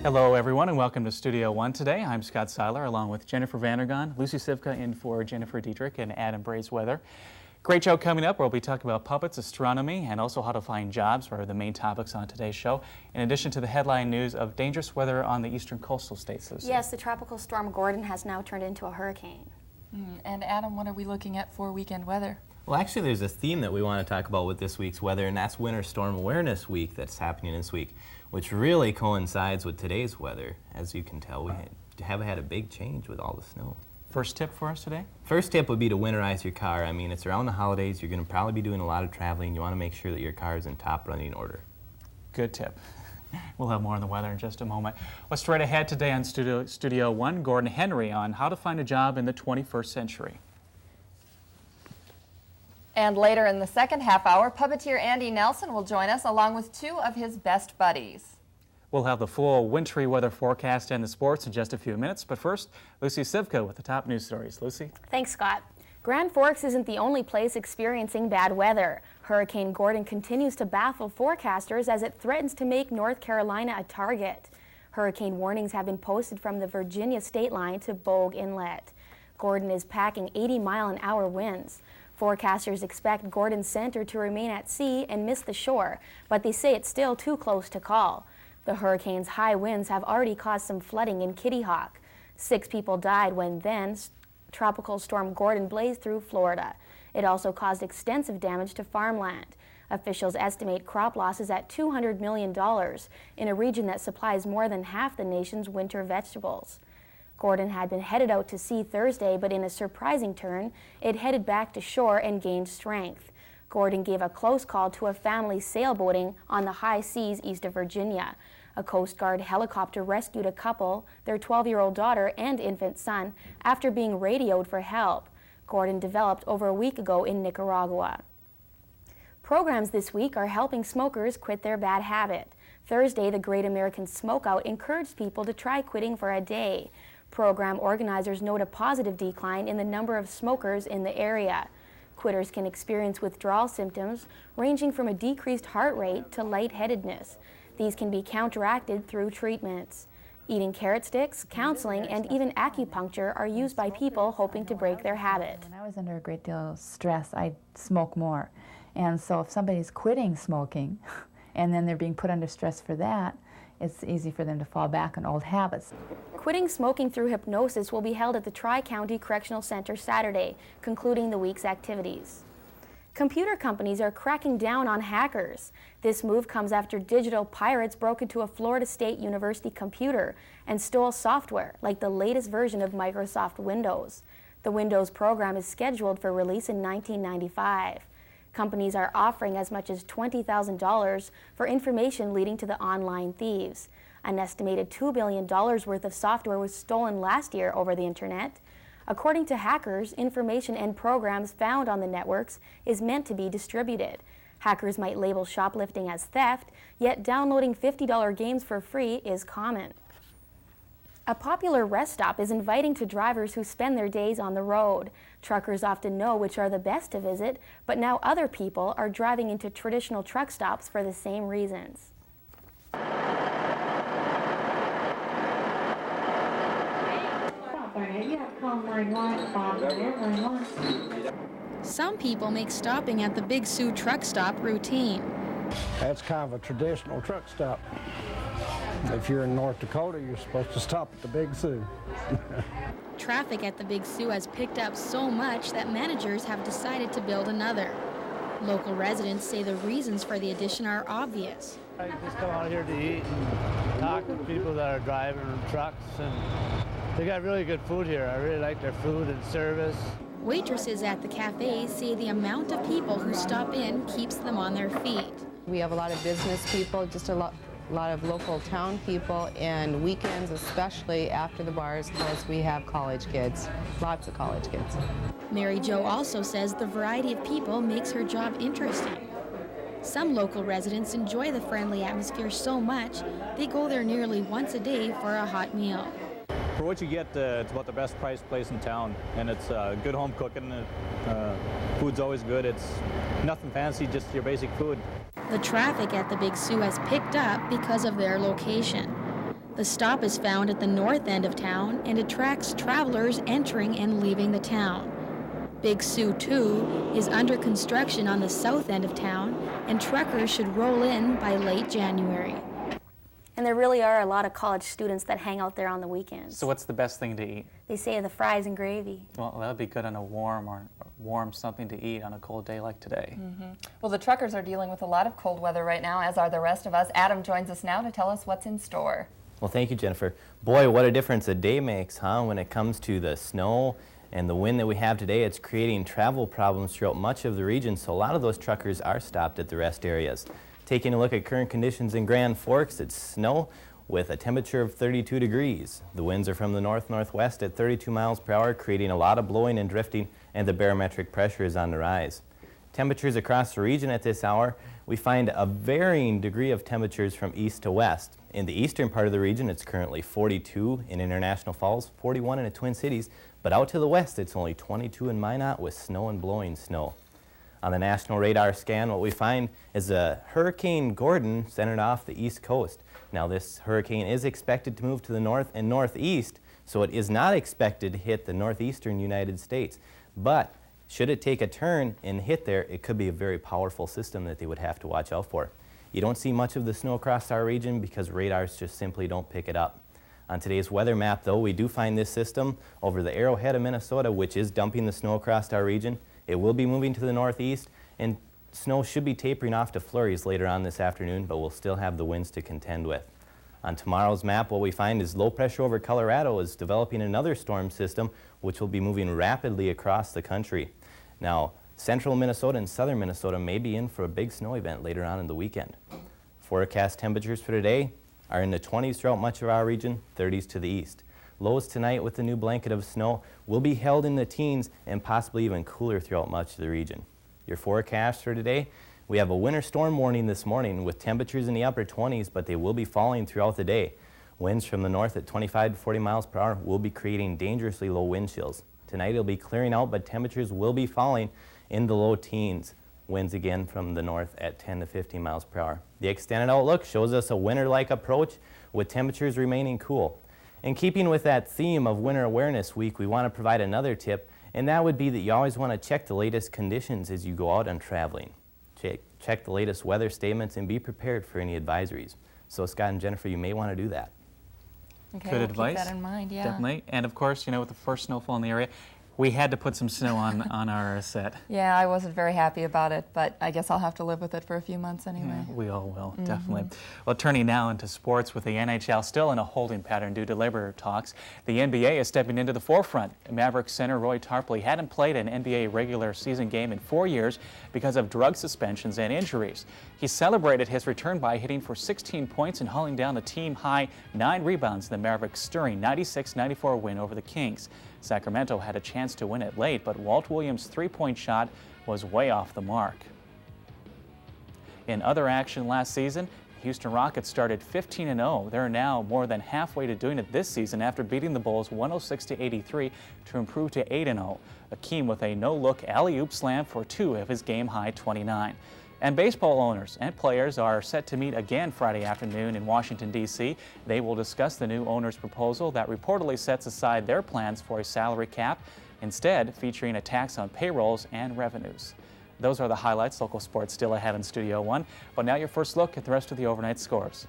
Hello everyone and welcome to Studio One today. I'm Scott Seiler along with Jennifer Vandergon, Lucy Sivka in for Jennifer Dietrich and Adam Brazeweather. Great show coming up where we'll be talking about puppets, astronomy, and also how to find jobs are the main topics on today's show, in addition to the headline news of dangerous weather on the eastern coastal states. Lucy. Yes, the tropical storm Gordon has now turned into a hurricane. And Adam, what are we looking at for weekend weather? Well, actually, there's a theme that we want to talk about with this week's weather, and that's Winter Storm Awareness Week that's happening this week, which really coincides with today's weather. As you can tell, we have had a big change with all the snow. First tip for us today? First tip would be to winterize your car. I mean, it's around the holidays. You're going to probably be doing a lot of traveling. You want to make sure that your car is in top running order. Good tip. We'll have more on the weather in just a moment. Well, straight ahead today on Studio One, Gordon Henry on how to find a job in the 21st century. And later in the second half hour, puppeteer Andy Nelson will join us along with two of his best buddies. We'll have the full wintry weather forecast and the sports in just a few minutes, but first, Lucy Sivka with the top news stories. Lucy? Thanks, Scott. Grand Forks isn't the only place experiencing bad weather. Hurricane Gordon continues to baffle forecasters as it threatens to make North Carolina a target. Hurricane warnings have been posted from the Virginia state line to Bogue Inlet. Gordon is packing 80-mile-an-hour winds. Forecasters expect Gordon's center to remain at sea and miss the shore, but they say it's still too close to call. The hurricane's high winds have already caused some flooding in Kitty Hawk. 6 people died when then Tropical Storm Gordon blazed through Florida. It also caused extensive damage to farmland. Officials estimate crop losses at $200 million in a region that supplies more than half the nation's winter vegetables. Gordon had been headed out to sea Thursday, but in a surprising turn, it headed back to shore and gained strength. Gordon gave a close call to a family sailboating on the high seas east of Virginia. A Coast Guard helicopter rescued a couple, their 12-year-old daughter and infant son, after being radioed for help. Gordon developed over a week ago in Nicaragua. Programs this week are helping smokers quit their bad habit. Thursday, the Great American Smokeout encouraged people to try quitting for a day. Program organizers note a positive decline in the number of smokers in the area. Quitters can experience withdrawal symptoms ranging from a decreased heart rate to lightheadedness. These can be counteracted through treatments. Eating carrot sticks, counseling, and even acupuncture are used by people hoping to break their habit. When I was under a great deal of stress, I'd smoke more. And so if somebody's quitting smoking and then they're being put under stress for that, it's easy for them to fall back on old habits. Quitting smoking through hypnosis will be held at the Tri-County Correctional Center Saturday, concluding the week's activities. Computer companies are cracking down on hackers. This move comes after digital pirates broke into a Florida State University computer and stole software, like the latest version of Microsoft Windows. The Windows program is scheduled for release in 1995. Companies are offering as much as $20,000 for information leading to the online thieves. An estimated $2 billion worth of software was stolen last year over the internet. According to hackers, information and programs found on the networks is meant to be distributed. Hackers might label shoplifting as theft, yet downloading $50 games for free is common. A popular rest stop is inviting to drivers who spend their days on the road. Truckers often know which are the best to visit, but now other people are driving into traditional truck stops for the same reasons. Some people make stopping at the Big Sioux truck stop routine. That's kind of a traditional truck stop. If you're in North Dakota, you're supposed to stop at the Big Sioux. Traffic at the Big Sioux has picked up so much that managers have decided to build another. Local residents say the reasons for the addition are obvious. I just come out here to eat and talk to people that are driving trucks, and they got really good food here. I really like their food and service. Waitresses at the cafe say the amount of people who stop in keeps them on their feet. We have a lot of business people, just a lot of local town people, and weekends, especially after the bars close, we have college kids, lots of college kids. Mary Jo also says the variety of people makes her job interesting. Some local residents enjoy the friendly atmosphere so much, they go there nearly once a day for a hot meal. For what you get, it's about the best priced place in town, and it's good home cooking. Food's always good. It's nothing fancy, just your basic food. The traffic at the Big Sioux has picked up because of their location. The stop is found at the north end of town and attracts travelers entering and leaving the town. Big Sioux 2 is under construction on the south end of town, and truckers should roll in by late January. And there really are a lot of college students that hang out there on the weekends. So what's the best thing to eat? They say the fries and gravy. Well, that would be good on a warm something to eat on a cold day like today. Well, the truckers are dealing with a lot of cold weather right now, as are the rest of us. Adam joins us now to tell us what's in store. Well, thank you, Jennifer. Boy, what a difference a day makes, huh? When it comes to the snow and the wind that we have today, it's creating travel problems throughout much of the region, so a lot of those truckers are stopped at the rest areas. Taking a look at current conditions in Grand Forks, it's snow with a temperature of 32 degrees. The winds are from the north-northwest at 32 miles per hour, creating a lot of blowing and drifting, and the barometric pressure is on the rise. Temperatures across the region at this hour, we find a varying degree of temperatures from east to west. In the eastern part of the region, it's currently 42 in International Falls, 41 in the Twin Cities, but out to the west, it's only 22 in Minot with snow and blowing snow. On the national radar scan, what we find is a Hurricane Gordon centered off the east coast. Now, this hurricane is expected to move to the north and northeast, so it is not expected to hit the northeastern United States. But should it take a turn and hit there, it could be a very powerful system that they would have to watch out for. You don't see much of the snow across our region because radars just simply don't pick it up. On today's weather map, though, we do find this system over the Arrowhead of Minnesota, which is dumping the snow across our region. It will be moving to the northeast, and snow should be tapering off to flurries later on this afternoon, but we'll still have the winds to contend with. On tomorrow's map, what we find is low pressure over Colorado is developing another storm system, which will be moving rapidly across the country. Now, central Minnesota and southern Minnesota may be in for a big snow event later on in the weekend. Forecast temperatures for today are in the 20s throughout much of our region, 30s to the east. Lows tonight with the new blanket of snow will be held in the teens and possibly even cooler throughout much of the region. Your forecast for today, we have a winter storm warning this morning with temperatures in the upper 20s, but they will be falling throughout the day. Winds from the north at 25 to 40 miles per hour will be creating dangerously low wind chills. Tonight it'll be clearing out, but temperatures will be falling in the low teens. Winds again from the north at 10 to 15 miles per hour. The extended outlook shows us a winter-like approach with temperatures remaining cool. In keeping with that theme of Winter Awareness Week, we want to provide another tip, and that would be that you always want to check the latest conditions as you go out on traveling. Check the latest weather statements and be prepared for any advisories. So Scott and Jennifer, you may want to do that. Okay, Good we'll advice. Keep that in mind, yeah. Definitely. And of course, you know, with the first snowfall in the area, we had to put some snow on our set. Yeah, I wasn't very happy about it, but I guess I'll have to live with it for a few months anyway. Yeah, we all will, definitely. Well, turning now into sports with the NHL still in a holding pattern due to labor talks, the NBA is stepping into the forefront. Mavericks center Roy Tarpley hadn't played an NBA regular season game in 4 years because of drug suspensions and injuries. He celebrated his return by hitting for 16 points and hauling down the team-high 9 rebounds in the Mavericks' stirring 96-94 win over the Kings. Sacramento had a chance to win it late, but Walt Williams' three-point shot was way off the mark. In other action last season, Houston Rockets started 15-0. They're now more than halfway to doing it this season after beating the Bulls 106-83 to improve to 8-0. Akeem with a no-look alley-oop slam for 2 of his game-high 29. And baseball owners and players are set to meet again Friday afternoon in Washington, D.C. They will discuss the new owner's proposal that reportedly sets aside their plans for a salary cap, instead featuring a tax on payrolls and revenues. Those are the highlights. Local sports still ahead in Studio 1. But now your first look at the rest of the overnight scores.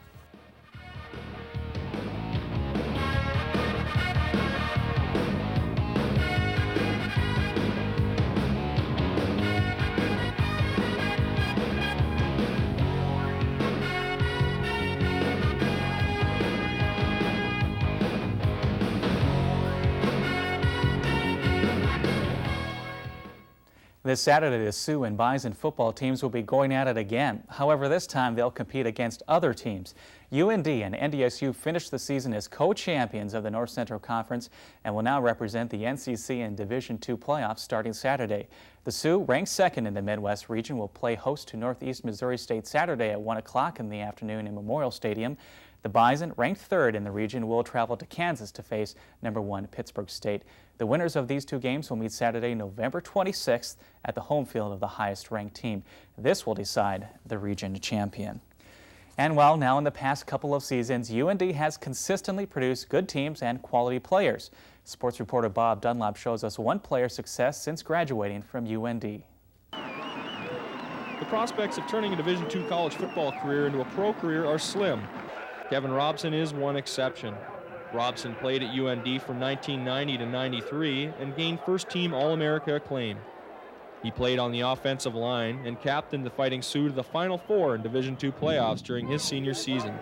This Saturday, the Sioux and Bison football teams will be going at it again. However, this time they'll compete against other teams. UND and NDSU finished the season as co-champions of the North Central Conference and will now represent the NCC in Division II playoffs starting Saturday. The Sioux, ranked second in the Midwest region, will play host to Northeast Missouri State Saturday at 1 o'clock in the afternoon in Memorial Stadium. The Bison, ranked third in the region, will travel to Kansas to face number 1 Pittsburgh State. The winners of these two games will meet Saturday, November 26th at the home field of the highest ranked team. This will decide the region champion. And while now in the past couple of seasons, UND has consistently produced good teams and quality players. Sports reporter Bob Dunlop shows us one player's success since graduating from UND. The prospects of turning a Division II college football career into a pro career are slim. Kevin Robson is one exception. Robson played at UND from 1990 to 93 and gained first-team All-America acclaim. He played on the offensive line and captained the Fighting Sioux to the Final Four in Division II playoffs during his senior season.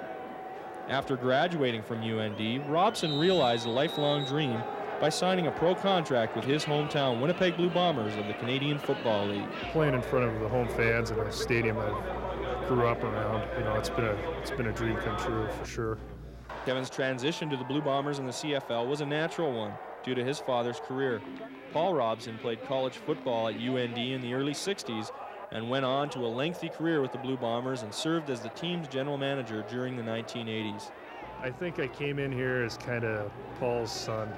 After graduating from UND, Robson realized a lifelong dream by signing a pro contract with his hometown Winnipeg Blue Bombers of the Canadian Football League. Playing in front of the home fans in a stadium I grew up around, it's been a dream come true for sure. Kevin's transition to the Blue Bombers in the CFL was a natural one due to his father's career. Paul Robson played college football at UND in the early 60s and went on to a lengthy career with the Blue Bombers and served as the team's general manager during the 1980s. I think I came in here as kind of Paul's son.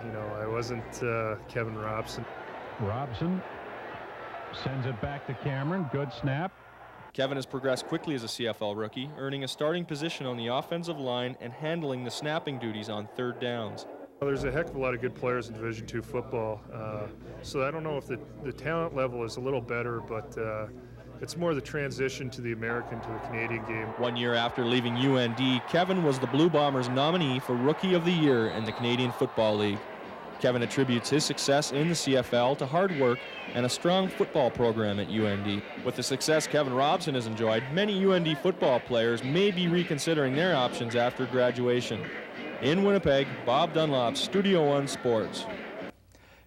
I wasn't Kevin Robson. Robson sends it back to Cameron. Good snap. Kevin has progressed quickly as a CFL rookie, earning a starting position on the offensive line and handling the snapping duties on third downs. Well, there's a heck of a lot of good players in Division II football, so I don't know if the talent level is a little better, but it's more the transition to the American to the Canadian game. 1 year after leaving UND, Kevin was the Blue Bombers nominee for Rookie of the Year in the Canadian Football League. Kevin attributes his success in the CFL to hard work and a strong football program at UND. With the success Kevin Robson has enjoyed, many UND football players may be reconsidering their options after graduation. In Winnipeg, Bob Dunlop, Studio One Sports.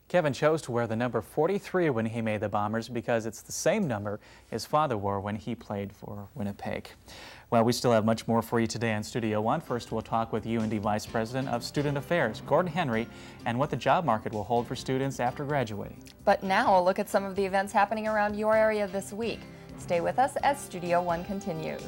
Kevin chose to wear the number 43 when he made the Bombers because it's the same number his father wore when he played for Winnipeg. Well, we still have much more for you today on Studio One. First, we'll talk with UND Vice President of Student Affairs, Gordon Henry, and what the job market will hold for students after graduating. But now a look at some of the events happening around your area this week. Stay with us as Studio One continues.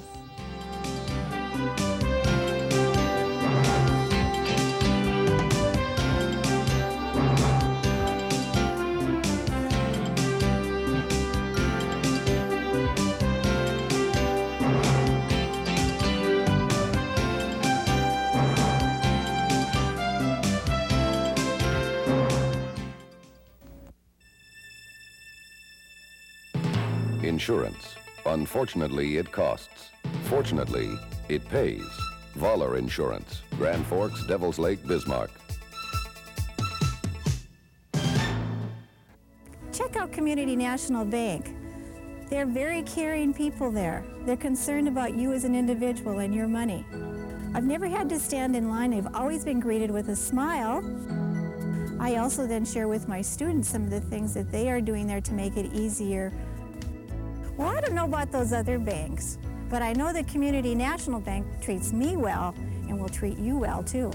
Insurance. Unfortunately, it costs. Fortunately, it pays. Voller Insurance. Grand Forks, Devil's Lake, Bismarck. Check out Community National Bank. They're very caring people there. They're concerned about you as an individual and your money. I've never had to stand in line. I've always been greeted with a smile. I also then share with my students some of the things that they are doing there to make it easier. Well, I don't know about those other banks, but I know that Community National Bank treats me well and will treat you well too.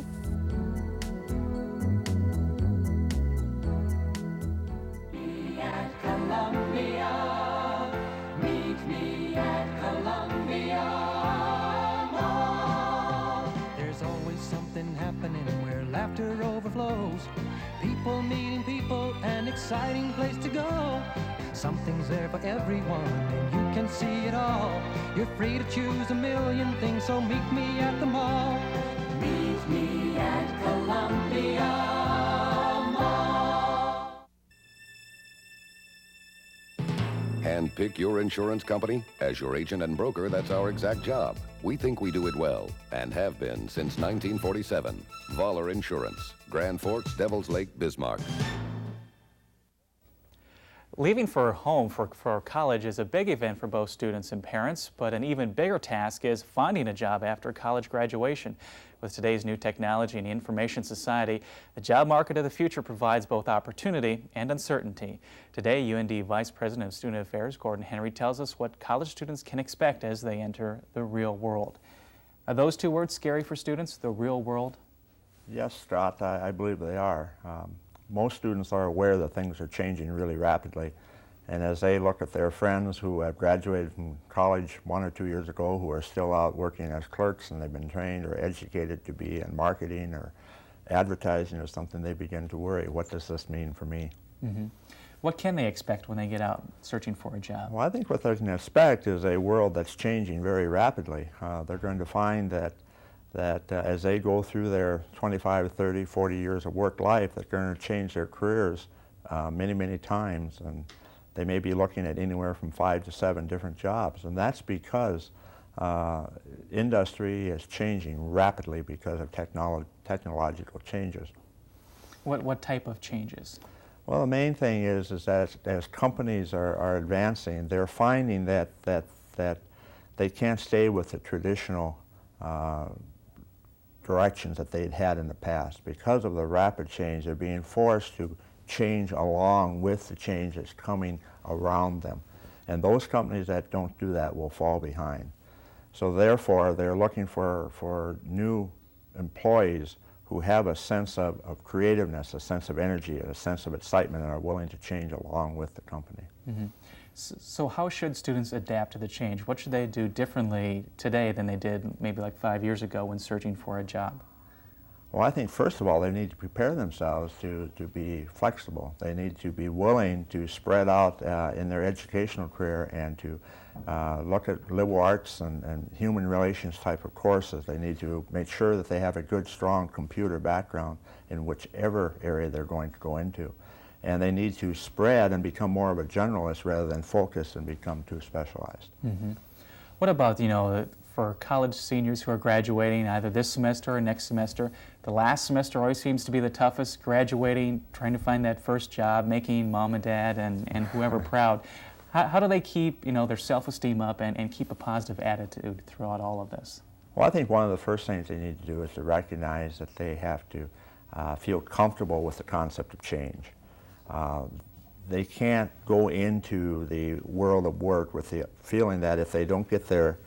There's always something happening where laughter overflows. People meeting people, an exciting place to go. Something's there for everyone, and you can see it all. You're free to choose a million things, so meet me at the mall. Meet me at Columbia Mall. Handpick your insurance company? As your agent and broker, that's our exact job. We think we do it well, and have been since 1947. Voller Insurance. Grand Forks, Devil's Lake, Bismarck. Leaving for home for college is a big event for both students and parents, but an even bigger task is finding a job after college graduation. With today's new technology and information society, the job market of the future provides both opportunity and uncertainty. Today, UND Vice President of Student Affairs, Gordon Henry, tells us what college students can expect as they enter the real world. Are those two words scary for students, the real world? Yes, Scott, I believe they are. Most students are aware that things are changing really rapidly, and as they look at their friends who have graduated from college 1 or 2 years ago who are still out working as clerks and they've been trained or educated to be in marketing or advertising or something, they begin to worry, what does this mean for me? Mm-hmm. What can they expect when they get out searching for a job? Well, I think what they can expect is a world that's changing very rapidly. They're going to find that as they go through their 25, 30, 40 years of work life, they're going to change their careers many, many times. And they may be looking at anywhere from 5 to 7 different jobs. And that's because industry is changing rapidly because of technological changes. What type of changes? Well, the main thing is that as companies are advancing, they're finding that they can't stay with the traditional directions that they'd had in the past. Because of the rapid change, they're being forced to change along with the change that's coming around them. And those companies that don't do that will fall behind. So therefore, they're looking for new employees who have a sense of creativeness, a sense of energy, and a sense of excitement, and are willing to change along with the company. Mm-hmm. So how should students adapt to the change? What should they do differently today than they did maybe like 5 years ago when searching for a job? Well, I think first of all, they need to prepare themselves to be flexible. They need to be willing to spread out in their educational career and to look at liberal arts and human relations type of courses. They need to make sure that they have a good, strong computer background in whichever area they're going to go into. And they need to spread and become more of a generalist rather than focus and become too specialized. Mm-hmm. What about, for college seniors who are graduating either this semester or next semester? The last semester always seems to be the toughest, graduating, trying to find that first job, making mom and dad and whoever proud. How do they keep their self-esteem up and keep a positive attitude throughout all of this? Well, I think one of the first things they need to do is to recognize that they have to feel comfortable with the concept of change. They can't go into the world of work with the feeling that if they don't get their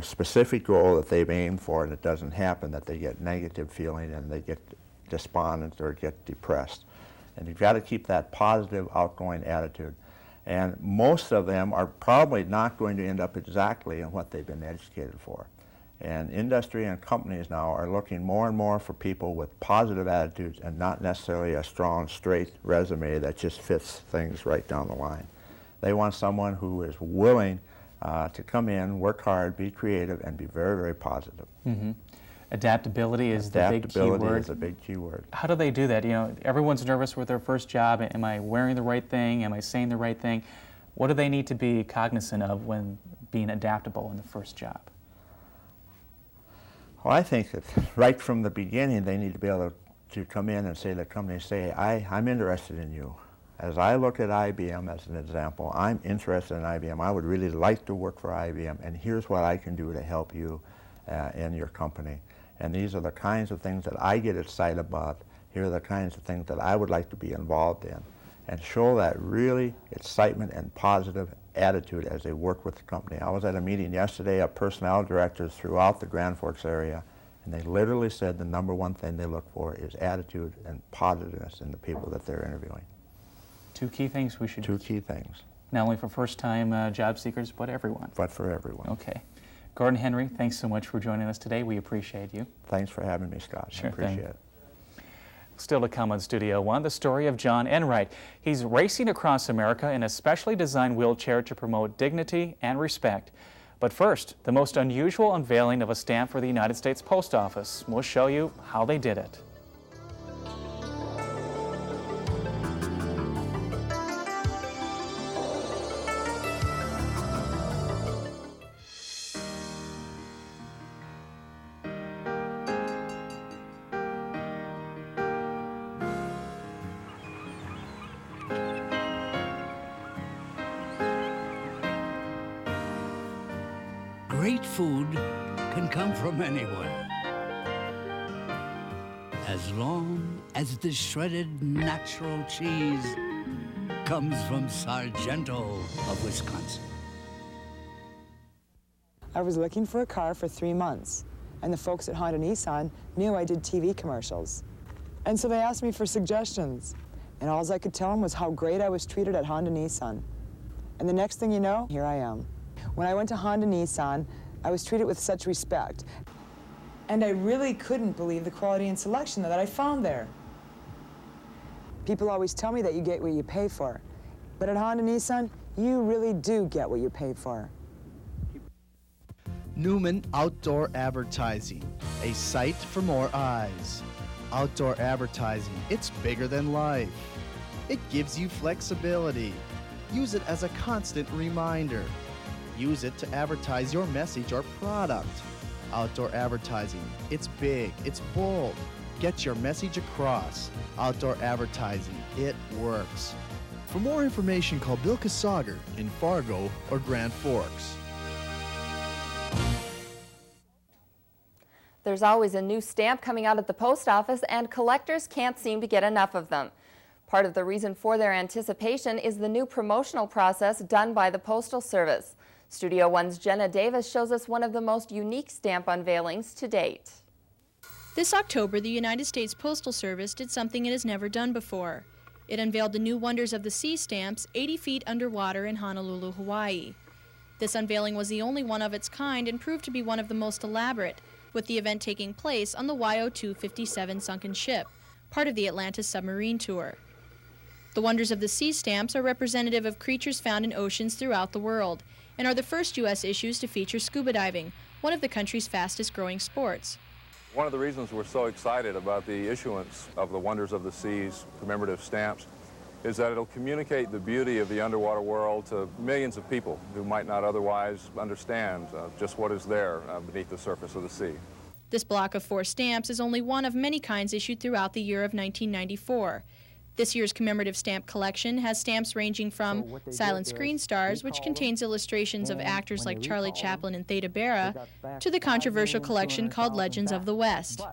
specific goal that they've aimed for and it doesn't happen, that they get negative feeling and they get despondent or get depressed. And you've got to keep that positive, outgoing attitude. And most of them are probably not going to end up exactly in what they've been educated for. And industry and companies now are looking more and more for people with positive attitudes and not necessarily a strong, straight resume that just fits things right down the line. They want someone who is willing to come in, work hard, be creative, and be very, very positive. Mm-hmm. Adaptability is the big key word. Adaptability is a big key word. How do they do that? Everyone's nervous with their first job. Am I wearing the right thing? Am I saying the right thing? What do they need to be cognizant of when being adaptable in the first job? Well, I think that right from the beginning, they need to be able to come in and say to the company, I'm interested in you. As I look at IBM as an example, I'm interested in IBM. I would really like to work for IBM, and here's what I can do to help you in your company. And these are the kinds of things that I get excited about. Here are the kinds of things that I would like to be involved in. And show that really excitement and positive attitude as they work with the company. I was at a meeting yesterday of personnel directors throughout the Grand Forks area, and they literally said the number one thing they look for is attitude and positiveness in the people that they're interviewing. Two key things we should... Two key things. Not only for first-time job seekers, but everyone. But for everyone. Okay. Gordon Henry, thanks so much for joining us today. We appreciate you. Thanks for having me, Scott. Sure I appreciate it. Still to come on Studio One, the story of John Enright. He's racing across America in a specially designed wheelchair to promote dignity and respect. But first, the most unusual unveiling of a stamp for the United States Post Office. We'll show you how they did it. Great food can come from anyone, as long as the shredded natural cheese comes from Sargento of Wisconsin. I was looking for a car for 3 months, and the folks at Honda Nissan knew I did TV commercials. And so they asked me for suggestions, and all I could tell them was how great I was treated at Honda Nissan. And the next thing you know, here I am. When I went to Honda Nissan, I was treated with such respect. And I really couldn't believe the quality and selection that I found there. People always tell me that you get what you pay for. But at Honda Nissan, you really do get what you pay for. Newman Outdoor Advertising, a sight for more eyes. Outdoor advertising, it's bigger than life. It gives you flexibility. Use it as a constant reminder. Use it to advertise your message or product. Outdoor advertising, it's big, it's bold. Get your message across. Outdoor advertising, it works. For more information, call Bill Kasager in Fargo or Grand Forks. There's always a new stamp coming out at the post office, and collectors can't seem to get enough of them. Part of the reason for their anticipation is the new promotional process done by the Postal Service. Studio One's Jenna Davis shows us one of the most unique stamp unveilings to date. This October, the United States Postal Service did something it has never done before. It unveiled the new Wonders of the Sea stamps 80 feet underwater in Honolulu, Hawaii. This unveiling was the only one of its kind and proved to be one of the most elaborate, with the event taking place on the YO-257 sunken ship, part of the Atlantis submarine tour. The Wonders of the Sea stamps are representative of creatures found in oceans throughout the world and are the first U.S. issues to feature scuba diving, one of the country's fastest growing sports. One of the reasons we're so excited about the issuance of the Wonders of the Seas commemorative stamps is that it'll communicate the beauty of the underwater world to millions of people who might not otherwise understand just what is there beneath the surface of the sea. This block of 4 stamps is only one of many kinds issued throughout the year of 1994. This year's commemorative stamp collection has stamps ranging from Silent Screen Stars, which contains illustrations of actors like Charlie Chaplin and Theda Bara, to the controversial collection called Legends of the West.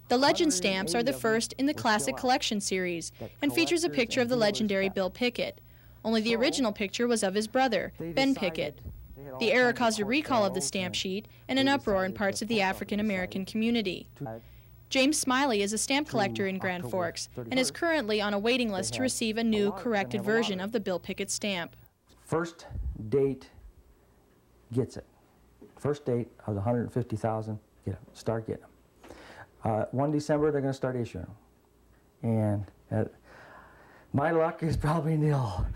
The Legend stamps are the first in the Classic Collection series and features a picture of the legendary Bill Pickett. Only the original picture was of his brother, Ben Pickett. The error caused a recall of the stamp sheet and an uproar in parts of the African American community. James Smiley is a stamp collector in Grand Forks and is currently on a waiting list to receive a new, corrected version of the Bill Pickett stamp. First date gets it. First date of the 150,000, get them, start getting them. 1 December, they're going to start issuing them. And my luck is probably nil.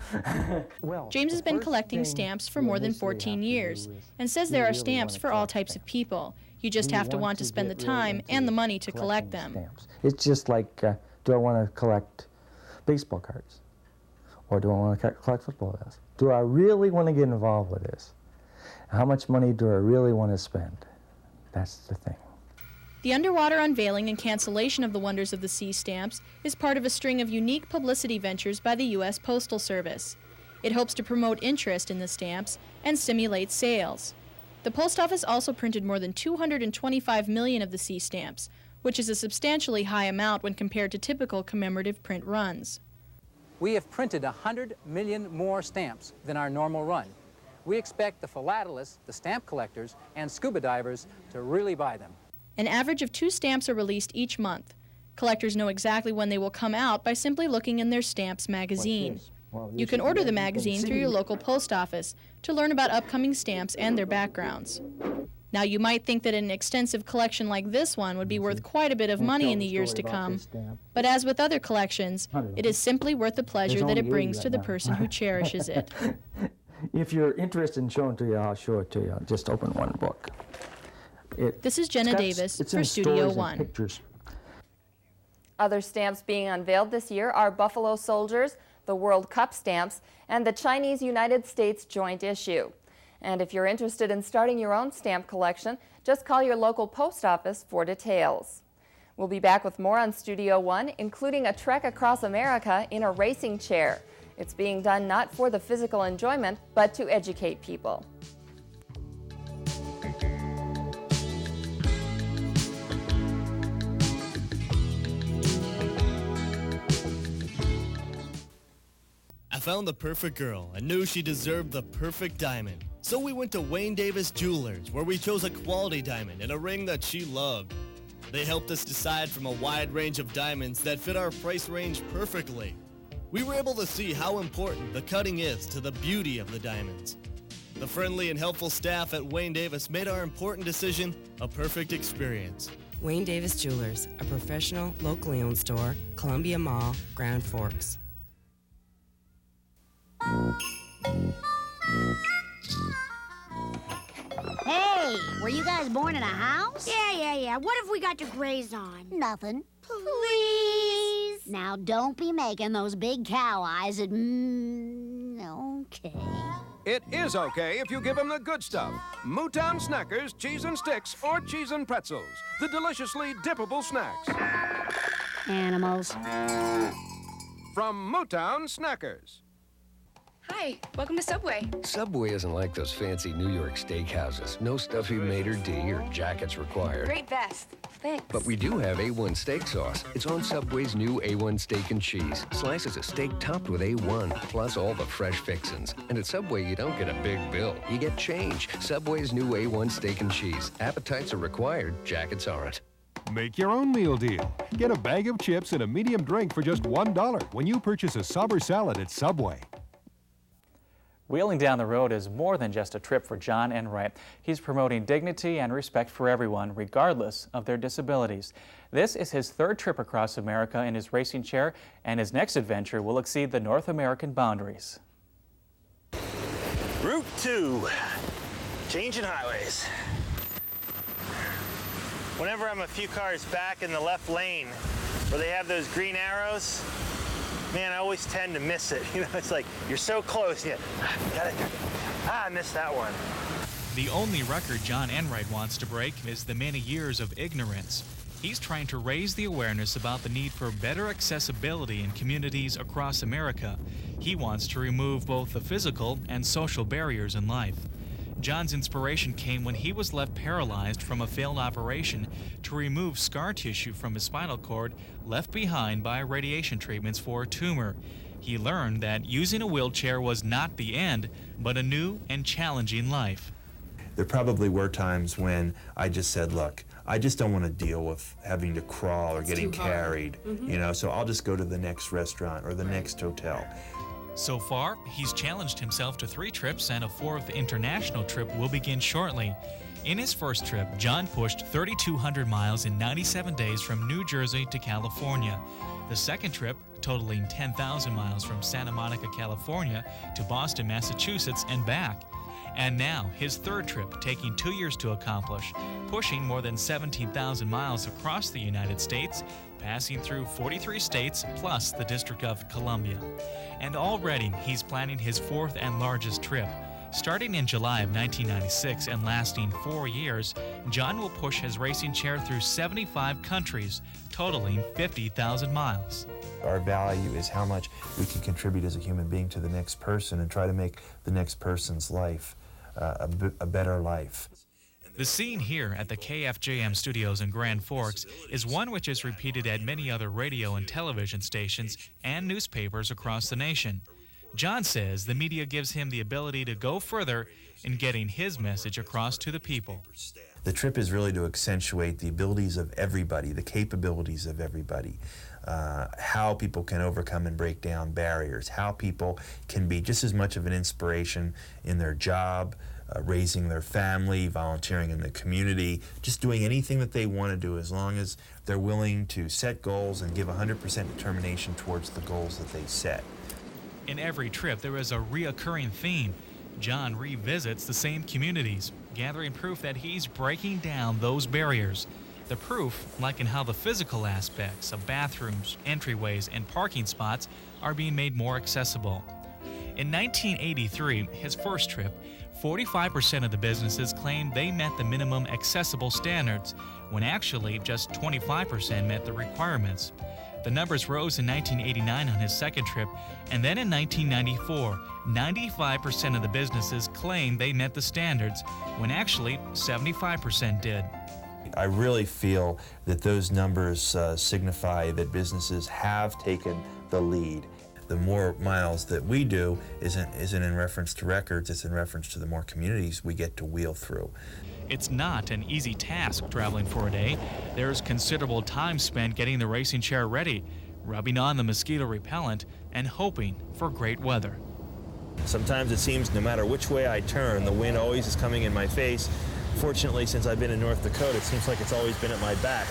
James has been collecting stamps for more than 14 years and says there are stamps for all types of people. You just have to want to spend the time and the money to collect them. It's just like, do I want to collect baseball cards? Or do I want to collect football balls? Do I really want to get involved with this? How much money do I really want to spend? That's the thing. The underwater unveiling and cancellation of the Wonders of the Sea stamps is part of a string of unique publicity ventures by the U.S. Postal Service. It hopes to promote interest in the stamps and stimulate sales. The post office also printed more than 225 million of the sea stamps, which is a substantially high amount when compared to typical commemorative print runs. We have printed 100 million more stamps than our normal run. We expect the philatelists, the stamp collectors, and scuba divers to really buy them. An average of 2 stamps are released each month. Collectors know exactly when they will come out by simply looking in their Stamps magazine. You can order the magazine through your local post office to learn about upcoming stamps and their backgrounds. Now, you might think that an extensive collection like this one would be worth quite a bit of money in the years to come, but as with other collections, it is simply worth the pleasure that it brings to the person who cherishes it. If you're interested in showing it to you, I'll show it to you. Just open one book. This is Jenna Davis for Studio One. Other stamps being unveiled this year are Buffalo Soldiers, the World Cup stamps, and the Chinese United States joint issue. And if you're interested in starting your own stamp collection, just call your local post office for details. We'll be back with more on Studio One, including a trek across America in a racing chair. It's being done not for the physical enjoyment, but to educate people. I found the perfect girl and knew she deserved the perfect diamond. So we went to Wayne Davis Jewelers, where we chose a quality diamond and a ring that she loved. They helped us decide from a wide range of diamonds that fit our price range perfectly. We were able to see how important the cutting is to the beauty of the diamonds. The friendly and helpful staff at Wayne Davis made our important decision a perfect experience. Wayne Davis Jewelers, a professional, locally owned store, Columbia Mall, Grand Forks. Hey, were you guys born in a house? Yeah. What have we got to graze on? Nothing. Please? Now, don't be making those big cow eyes at... okay. It is okay if you give them the good stuff. Mootown Snackers, cheese and sticks, or cheese and pretzels. The deliciously dippable snacks. Animals. From Mootown Snackers. Hi, welcome to Subway. Subway isn't like those fancy New York steakhouses. No stuffy maitre d' or jackets required. Great vest. Thanks. But we do have A1 steak sauce. It's on Subway's new A1 steak and cheese. Slices of steak topped with A1, plus all the fresh fixins. And at Subway, you don't get a big bill. You get change. Subway's new A1 steak and cheese. Appetites are required, jackets aren't. Make your own meal deal. Get a bag of chips and a medium drink for just $1 when you purchase a Sauber salad at Subway. Wheeling down the road is more than just a trip for John Enright. He's promoting dignity and respect for everyone, regardless of their disabilities. This is his third trip across America in his racing chair, and his next adventure will exceed the North American boundaries. Route 2, changing highways. Whenever I'm a few cars back in the left lane where they have those green arrows, man, I always tend to miss it. You know, it's like, you're so close, I missed that one. The only record John Enright wants to break is the many years of ignorance. He's trying to raise the awareness about the need for better accessibility in communities across America. He wants to remove both the physical and social barriers in life. John's inspiration came when he was left paralyzed from a failed operation to remove scar tissue from his spinal cord left behind by radiation treatments for a tumor. He learned that using a wheelchair was not the end, but a new and challenging life. There probably were times when I just said, look, I just don't want to deal with having to crawl or getting carried, you know, so I'll just go to the next restaurant or the next hotel. So far, he's challenged himself to 3 trips, and a 4th international trip will begin shortly. In his first trip, John pushed 3,200 miles in 97 days from New Jersey to California. The second trip, totaling 10,000 miles from Santa Monica, California to Boston, Massachusetts and back. And now, his third trip, taking 2 years to accomplish, pushing more than 17,000 miles across the United States, passing through 43 states plus the District of Columbia. And already, he's planning his 4th and largest trip. Starting in July of 1996 and lasting 4 years, John will push his racing chair through 75 countries, totaling 50,000 miles. Our value is how much we can contribute as a human being to the next person and try to make the next person's life a better life. The scene here at the KFJM studios in Grand Forks is one which is repeated at many other radio and television stations and newspapers across the nation. John says the media gives him the ability to go further in getting his message across to the people. The trip is really to accentuate the abilities of everybody, the capabilities of everybody, how people can overcome and break down barriers, how people can be just as much of an inspiration in their job, raising their family, volunteering in the community, just doing anything that they want to do as long as they're willing to set goals and give 100% determination towards the goals that they set. In every trip, there is a reoccurring theme. John revisits the same communities, gathering proof that he's breaking down those barriers. The proof, like in how the physical aspects of bathrooms, entryways, and parking spots are being made more accessible. In 1983, his first trip, 45% of the businesses claimed they met the minimum accessible standards, when actually just 25% met the requirements. The numbers rose in 1989 on his second trip, and then in 1994, 95% of the businesses claimed they met the standards, when actually 75% did. I really feel that those numbers signify that businesses have taken the lead. The more miles that we do isn't in reference to records, it's in reference to the more communities we get to wheel through. It's not an easy task traveling for a day. There's considerable time spent getting the racing chair ready, rubbing on the mosquito repellent, and hoping for great weather. Sometimes it seems no matter which way I turn, the wind always is coming in my face. Fortunately, since I've been in North Dakota, it seems like it's always been at my back.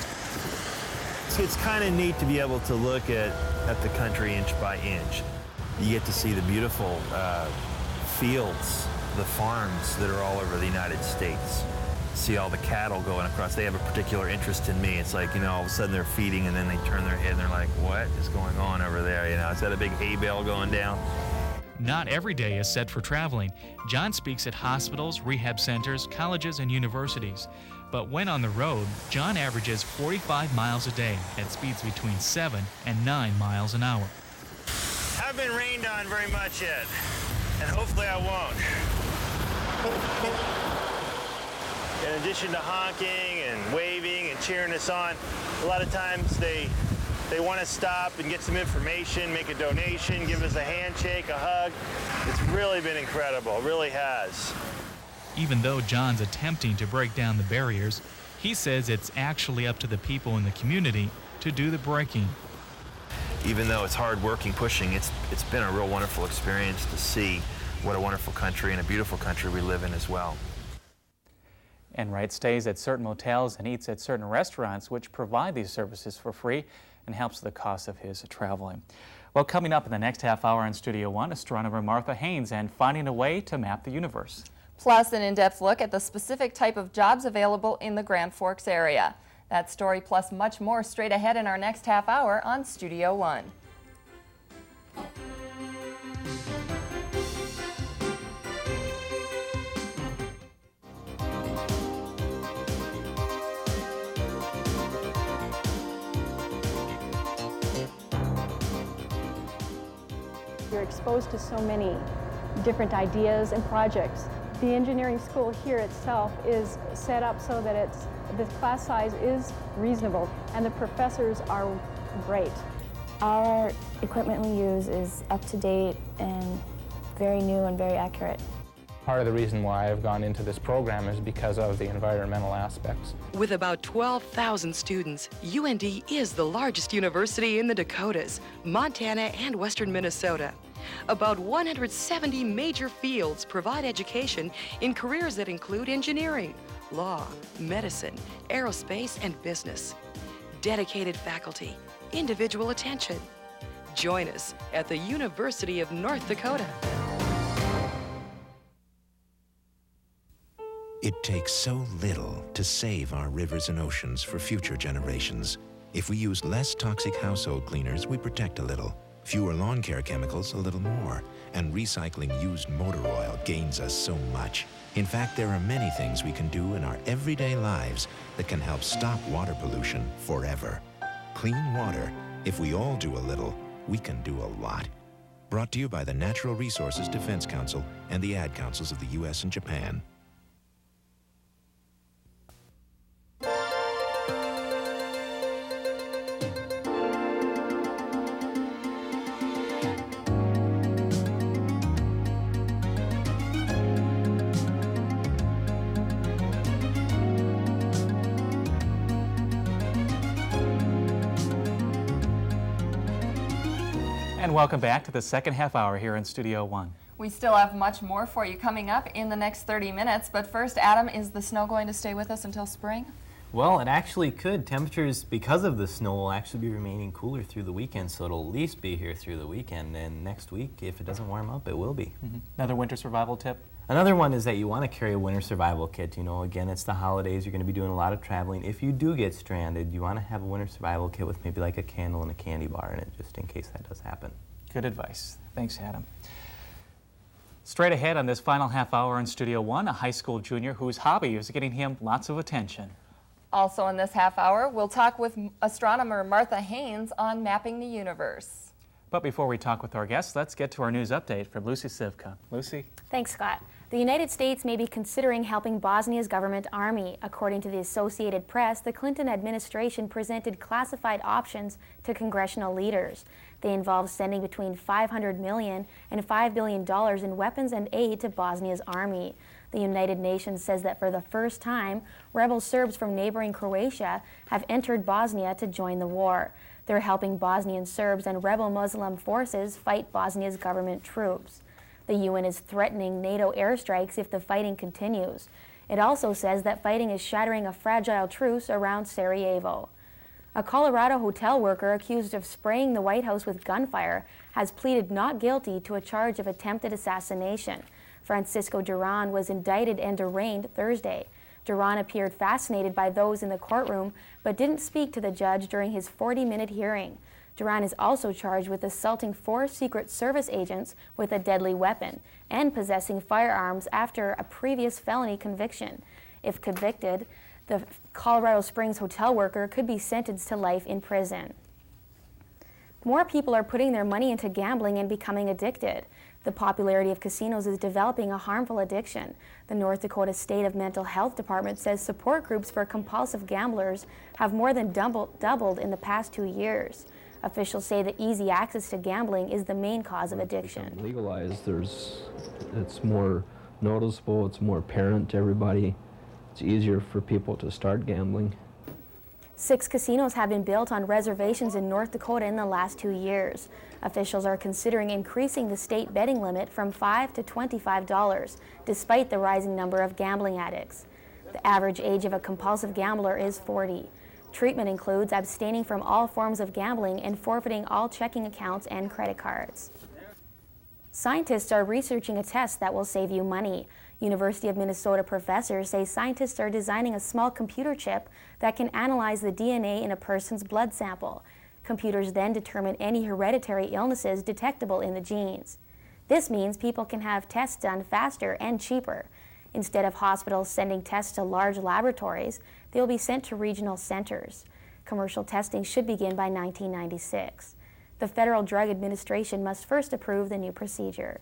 It's kind of neat to be able to look at the country inch by inch. You get to see the beautiful fields, the farms that are all over the United States. See all the cattle going across. They have a particular interest in me. It's like, you know, all of a sudden they're feeding and then they turn their head and they're like, what is going on over there? You know, is that a big hay bale going down? Not every day is set for traveling. John speaks at hospitals, rehab centers, colleges, and universities. But when on the road, John averages 45 miles a day at speeds between 7 and 9 miles an hour. Haven't been rained on very much yet, and hopefully I won't. In addition to honking and waving and cheering us on, a lot of times they want to stop and get some information, make a donation, give us a handshake, a hug. It's really been incredible, it really has. Even though John's attempting to break down the barriers, he says it's actually up to the people in the community to do the breaking. Even though it's hard working, pushing, it's been a real wonderful experience to see what a wonderful country and a beautiful country we live in as well. And Wright stays at certain motels and eats at certain restaurants which provide these services for free and helps the cost of his traveling. Well, coming up in the next half hour on Studio One, astronomer Martha Haynes and finding a way to map the universe. Plus an in-depth look at the specific type of jobs available in the Grand Forks area. That story plus much more straight ahead in our next half hour on Studio One. You're exposed to so many different ideas and projects. The engineering school here itself is set up so that the class size is reasonable and the professors are great. Our equipment we use is up to date and very new and very accurate. Part of the reason why I've gone into this program is because of the environmental aspects. With about 12,000 students, UND is the largest university in the Dakotas, Montana, and western Minnesota. About 170 major fields provide education in careers that include engineering, law, medicine, aerospace, and business. Dedicated faculty, individual attention. Join us at the University of North Dakota. It takes so little to save our rivers and oceans for future generations. If we use less toxic household cleaners, we protect a little. Fewer lawn care chemicals, a little more. And recycling used motor oil gains us so much. In fact, there are many things we can do in our everyday lives that can help stop water pollution forever. Clean water, if we all do a little, we can do a lot. Brought to you by the Natural Resources Defense Council and the Ad Councils of the U.S. and Japan. And welcome back to the second half hour here in Studio One. We still have much more for you coming up in the next 30 minutes, but first, Adam, is the snow going to stay with us until spring? Well, it actually could. Temperatures, because of the snow, will actually be remaining cooler through the weekend, so it'll at least be here through the weekend, and next week, if it doesn't warm up, it will be. Another winter survival tip? Another one is that you want to carry a winter survival kit. You know, again, it's the holidays, you're going to be doing a lot of traveling. If you do get stranded, you want to have a winter survival kit with maybe like a candle and a candy bar in it, just in case that does happen. Good advice. Thanks, Adam. Straight ahead on this final half hour in Studio One, a high school junior whose hobby is getting him lots of attention. Also in this half hour, we'll talk with astronomer Martha Haynes on mapping the universe. But before we talk with our guests, let's get to our news update from Lucy Sivka. Lucy? Thanks, Scott. The United States may be considering helping Bosnia's government army. According to the Associated Press, the Clinton administration presented classified options to congressional leaders. They involve sending between $500 million and $5 billion in weapons and aid to Bosnia's army. The United Nations says that for the first time, rebel Serbs from neighboring Croatia have entered Bosnia to join the war. They're helping Bosnian Serbs and rebel Muslim forces fight Bosnia's government troops. The UN is threatening NATO airstrikes if the fighting continues. It also says that fighting is shattering a fragile truce around Sarajevo. A Colorado hotel worker accused of spraying the White House with gunfire has pleaded not guilty to a charge of attempted assassination. Francisco Duran was indicted and arraigned Thursday. Duran appeared fascinated by those in the courtroom, but didn't speak to the judge during his 40-minute hearing. Duran is also charged with assaulting 4 Secret Service agents with a deadly weapon and possessing firearms after a previous felony conviction. If convicted, the Colorado Springs hotel worker could be sentenced to life in prison. More people are putting their money into gambling and becoming addicted. The popularity of casinos is developing a harmful addiction. The North Dakota State of Mental Health Department says support groups for compulsive gamblers have more than doubled in the past 2 years. Officials say that easy access to gambling is the main cause of addiction. Legalized, it's more noticeable, it's more apparent to everybody. It's easier for people to start gambling. 6 casinos have been built on reservations in North Dakota in the last 2 years. Officials are considering increasing the state betting limit from $5 to $25, despite the rising number of gambling addicts. The average age of a compulsive gambler is 40. Treatment includes abstaining from all forms of gambling and forfeiting all checking accounts and credit cards. Scientists are researching a test that will save you money. University of Minnesota professors say scientists are designing a small computer chip that can analyze the DNA in a person's blood sample. Computers then determine any hereditary illnesses detectable in the genes. This means people can have tests done faster and cheaper. Instead of hospitals sending tests to large laboratories, they will be sent to regional centers. Commercial testing should begin by 1996. The Federal Drug Administration must first approve the new procedure.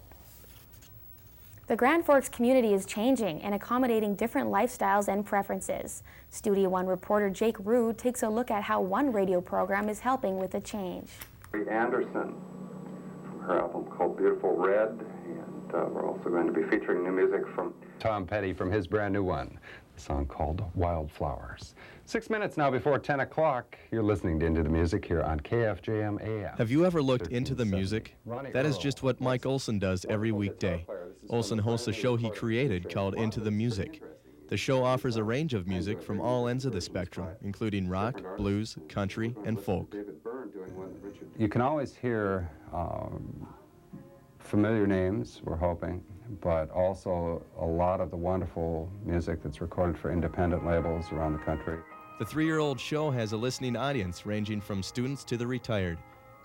The Grand Forks community is changing and accommodating different lifestyles and preferences. Studio One reporter Jake Rude takes a look at how one radio program is helping with the change. Anderson from her album called Beautiful Red, and we're also going to be featuring new music from Tom Petty from his brand new one, a song called Wildflowers. 6 minutes now before 10 o'clock. You're listening to Into the Music here on KFJM AM. Have you ever looked into the music? That is just what Mike Olson does every weekday. Olson hosts a show he created called Into the Music. The show offers a range of music from all ends of the spectrum, including rock, blues, country, and folk. You can always hear familiar names, we're hoping, but also a lot of the wonderful music that's recorded for independent labels around the country. The 3-year-old show has a listening audience ranging from students to the retired.